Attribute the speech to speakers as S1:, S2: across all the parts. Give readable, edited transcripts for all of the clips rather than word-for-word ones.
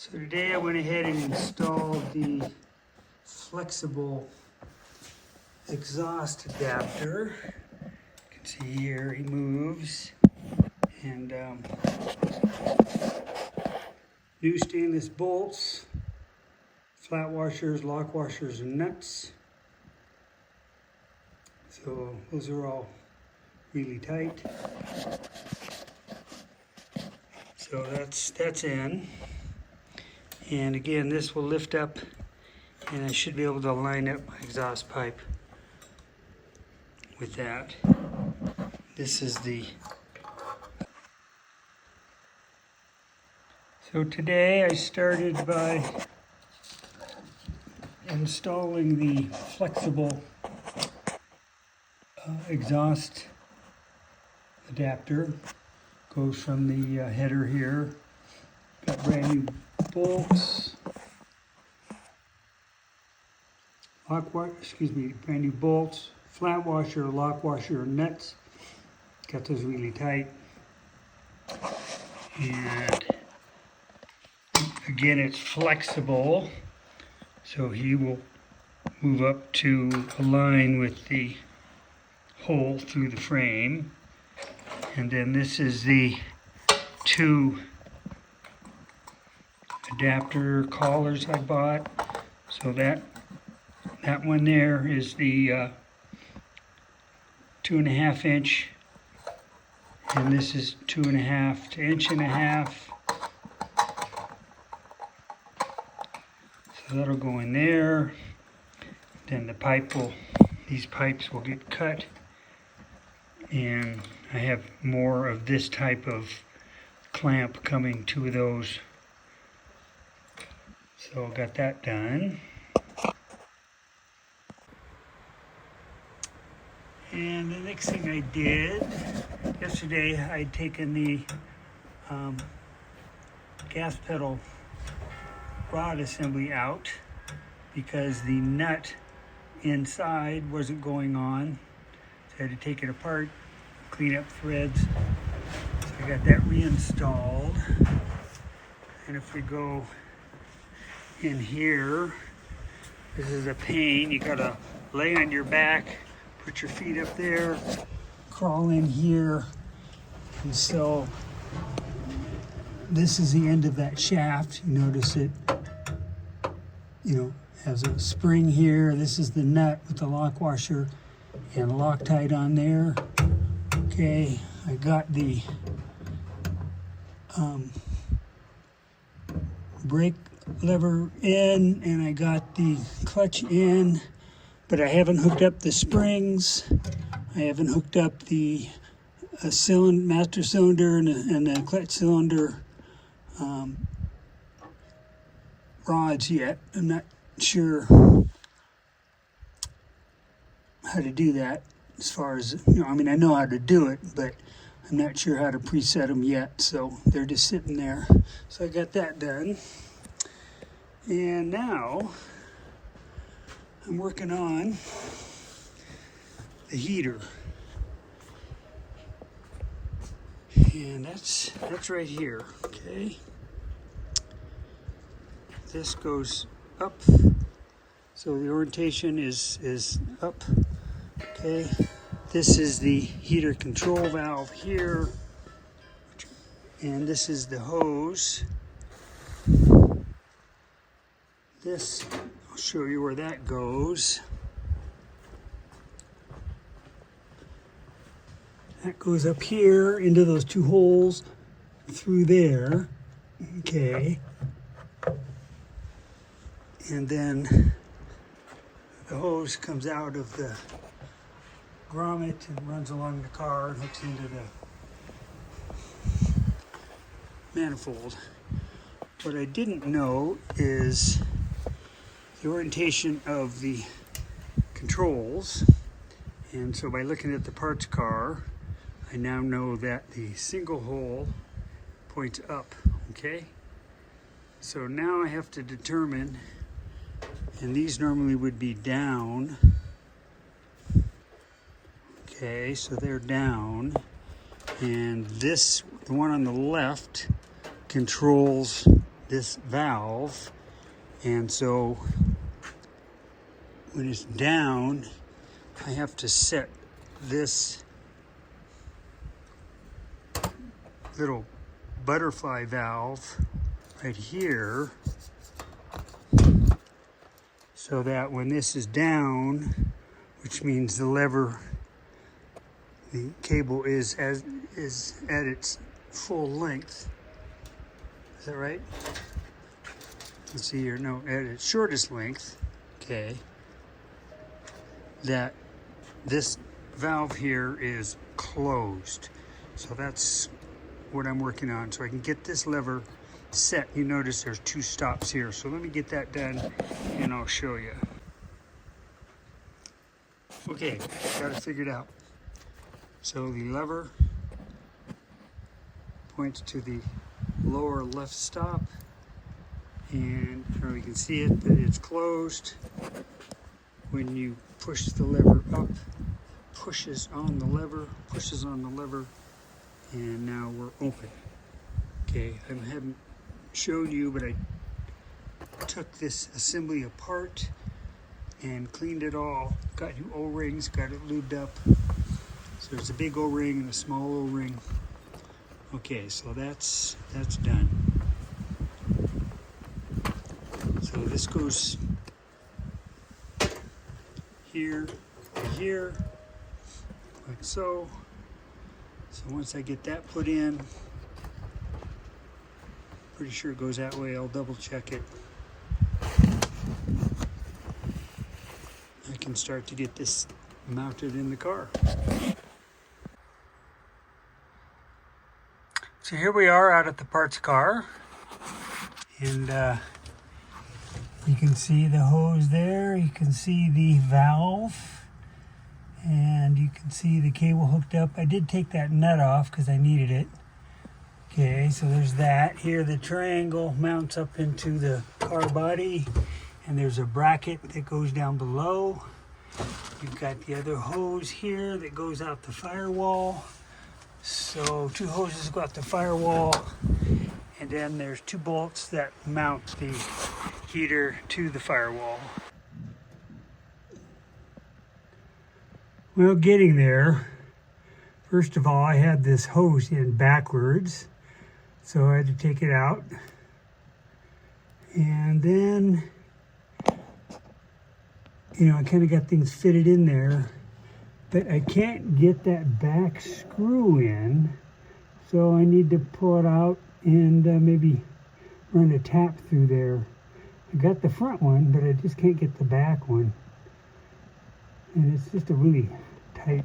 S1: So today I went ahead and installed the flexible exhaust adapter. You can see here he moves, and new stainless bolts, flat washers, lock washers, and nuts. So those are all really tight. So that's in. And again, this will lift up and I should be able to line up my exhaust pipe with that. This is the... So today I started by installing the flexible exhaust adapter. Goes from the header here. Got brand new bolts. Brand new bolts, flat washer, lock washer, and nuts. Got those really tight. And again, it's flexible, so he will move up to align with the hole through the frame. And then this is the two adapter collars I bought. So that one there is the 2.5 inch, and this is 2.5 to 1.5 inch. So that'll go in there. Then these pipes will get cut, and I have more of this type of clamp coming, 2 of those. So got that done. And the next thing I did, yesterday I'd taken the gas pedal rod assembly out because the nut inside wasn't going on. So I had to take it apart, clean up threads. So I got that reinstalled. And if we go in here, this is a pain. You gotta lay on your back, put your feet up there, crawl in here. And so this is the end of that shaft. You notice it, has a spring here. This is the nut with the lock washer and Loctite on there. Okay, I got the brake lever in, and I got the clutch in, but I haven't hooked up the springs. I haven't hooked up the master cylinder and the clutch cylinder rods yet. I'm not sure how to do that, as far as, I know how to do it, but I'm not sure how to preset them yet, so they're just sitting there. So I got that done. And now I'm working on the heater. And that's right here, okay? This goes up, so the orientation is up, okay? This is the heater control valve here, and this is the hose. This, I'll show you where that goes. That goes up here into those 2 holes through there, okay? And then the hose comes out of the grommet and runs along the car and hooks into the manifold. What I didn't know is the orientation of the controls, and so by looking at the parts car, I now know that the single hole points up, okay? So now I have to determine, and these normally would be down, okay, so they're down, and this, the one on the left, controls this valve, and so when it's down, I have to set this little butterfly valve right here so that when this is down, which means the lever, the cable is at its full length. Is that right? Let's see here. No, at its shortest length. Okay. That this valve here is closed. So that's what I'm working on. So I can get this lever set. You notice there's 2 stops here. So let me get that done and I'll show you. Okay, got it figured out. So the lever points to the lower left stop, and I don't know if you can see it, but it's closed. When you push the lever up, pushes on the lever, and now we're open. Okay, I haven't showed you, but I took this assembly apart and cleaned it all. Got new O-rings, got it lubed up. So there's a big O-ring and a small O-ring. Okay, so that's done. So this goes here to here, like so. So once I get that put in, pretty sure it goes that way. I'll double check it. I can start to get this mounted in the car. So here we are out at the parts car, and you can see the hose there, you can see the valve, and you can see the cable hooked up. I did take that nut off because I needed it. Okay, so there's that. Here the triangle mounts up into the car body, and there's a bracket that goes down below. You've got the other hose here that goes out the firewall. So 2 hoses go out the firewall, and then there's 2 bolts that mount the heater to the firewall. Well, getting there, first of all, I had this hose in backwards, so I had to take it out. And then, I kind of got things fitted in there, but I can't get that back screw in, so I need to pull it out and maybe run a tap through there. I got the front one, but I just can't get the back one. And it's just a really tight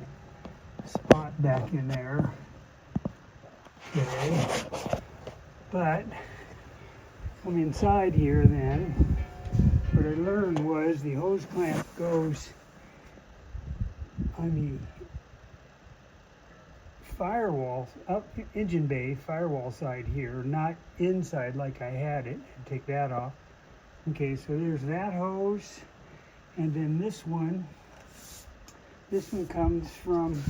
S1: spot back in there. Okay. But from inside here then, what I learned was the hose clamp goes on the firewall, up engine bay firewall side here, not inside like I had it. Take that off. Okay, so there's that hose, and then this one comes from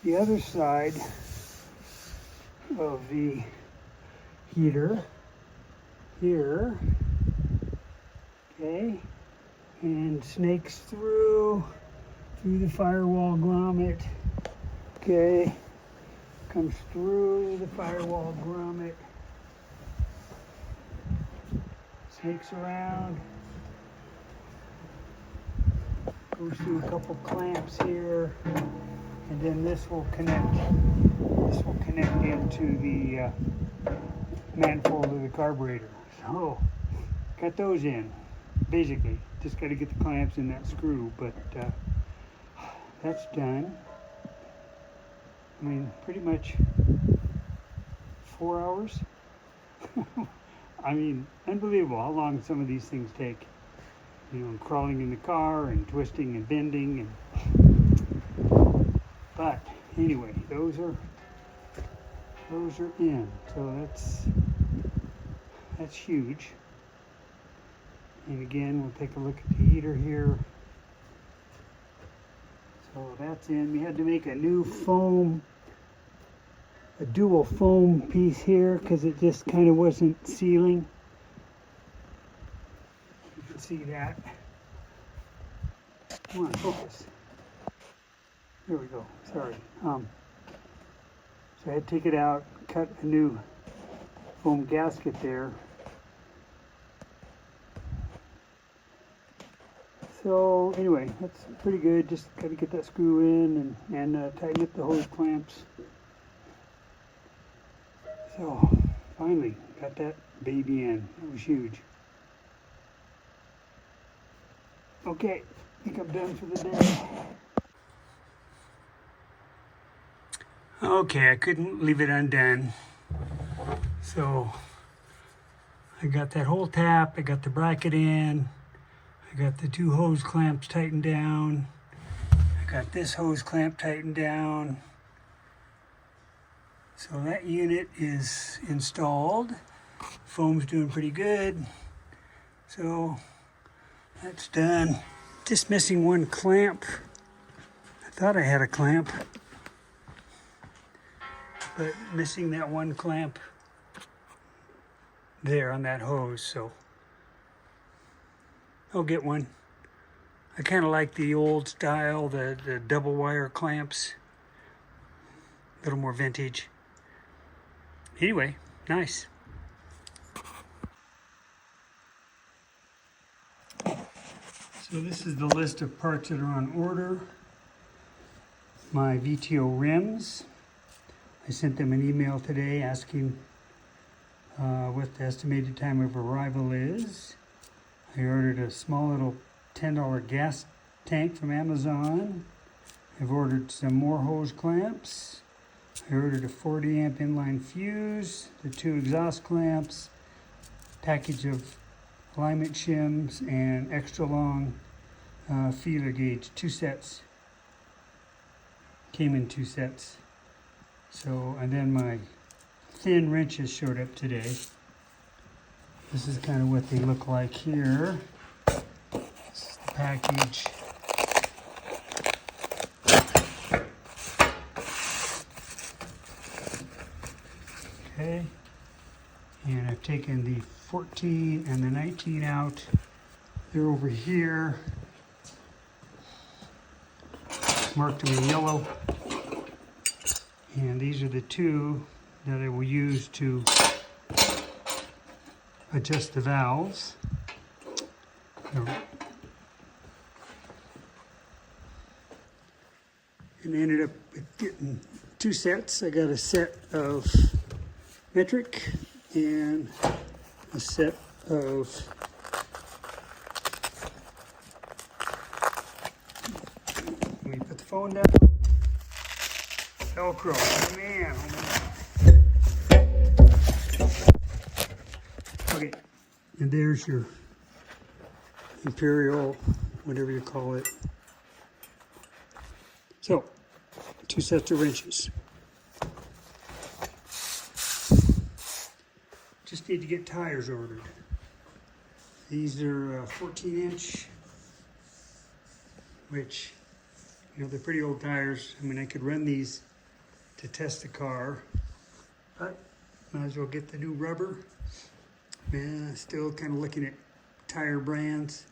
S1: the other side of the heater here, okay, and snakes through the firewall grommet, okay, comes through the firewall grommet, snakes around, goes through a couple clamps here, and then this will connect into the manifold of the carburetor. So got those in, basically. Just got to get the clamps in that screw, but that's done. I mean, pretty much 4 hours. I mean, unbelievable how long some of these things take. Crawling in the car and twisting and bending, but anyway, those are in. So that's huge. And again, we'll take a look at the heater here. So that's in. We had to make a new foam a dual foam piece here because it just kind of wasn't sealing. You can see that. Come on, focus. There we go. Sorry. So I had to take it out, cut a new foam gasket there. So anyway, that's pretty good. Just got to get that screw in and tighten up the hose clamps. So finally got that baby in. It was huge. Okay, I think I'm done for the day. Okay, I couldn't leave it undone. So I got that whole tap, I got the bracket in, I got the two hose clamps tightened down, I got this hose clamp tightened down. So that unit is installed. Foam's doing pretty good. So that's done. Just missing one clamp. I thought I had a clamp, but missing that one clamp there on that hose, so I'll get one. I kind of like the old style, the double wire clamps. A little more vintage. Anyway, nice. So this is the list of parts that are on order. My VTO rims. I sent them an email today asking what the estimated time of arrival is. I ordered a small little $10 gas tank from Amazon. I've ordered some more hose clamps. I ordered a 40 amp inline fuse, the 2 exhaust clamps, package of alignment shims, and extra long feeler gauge, 2 sets. Came in 2 sets. So, and then my thin wrenches showed up today. This is kind of what they look like here. This is the package. Okay. And I've taken the 14 and the 19 out. They're over here. Marked them in yellow. And these are the 2 that I will use to adjust the valves. And I ended up getting 2 sets. I got a set of metric and a set of let me put the phone down. Velcro. Oh man, Okay, and there's your Imperial, whatever you call it. So, 2 sets of wrenches. Just need to get tires ordered. These are 14-inch, which, you know, they're pretty old tires. I mean, I could run these to test the car, but might as well get the new rubber. Still kind of looking at tire brands.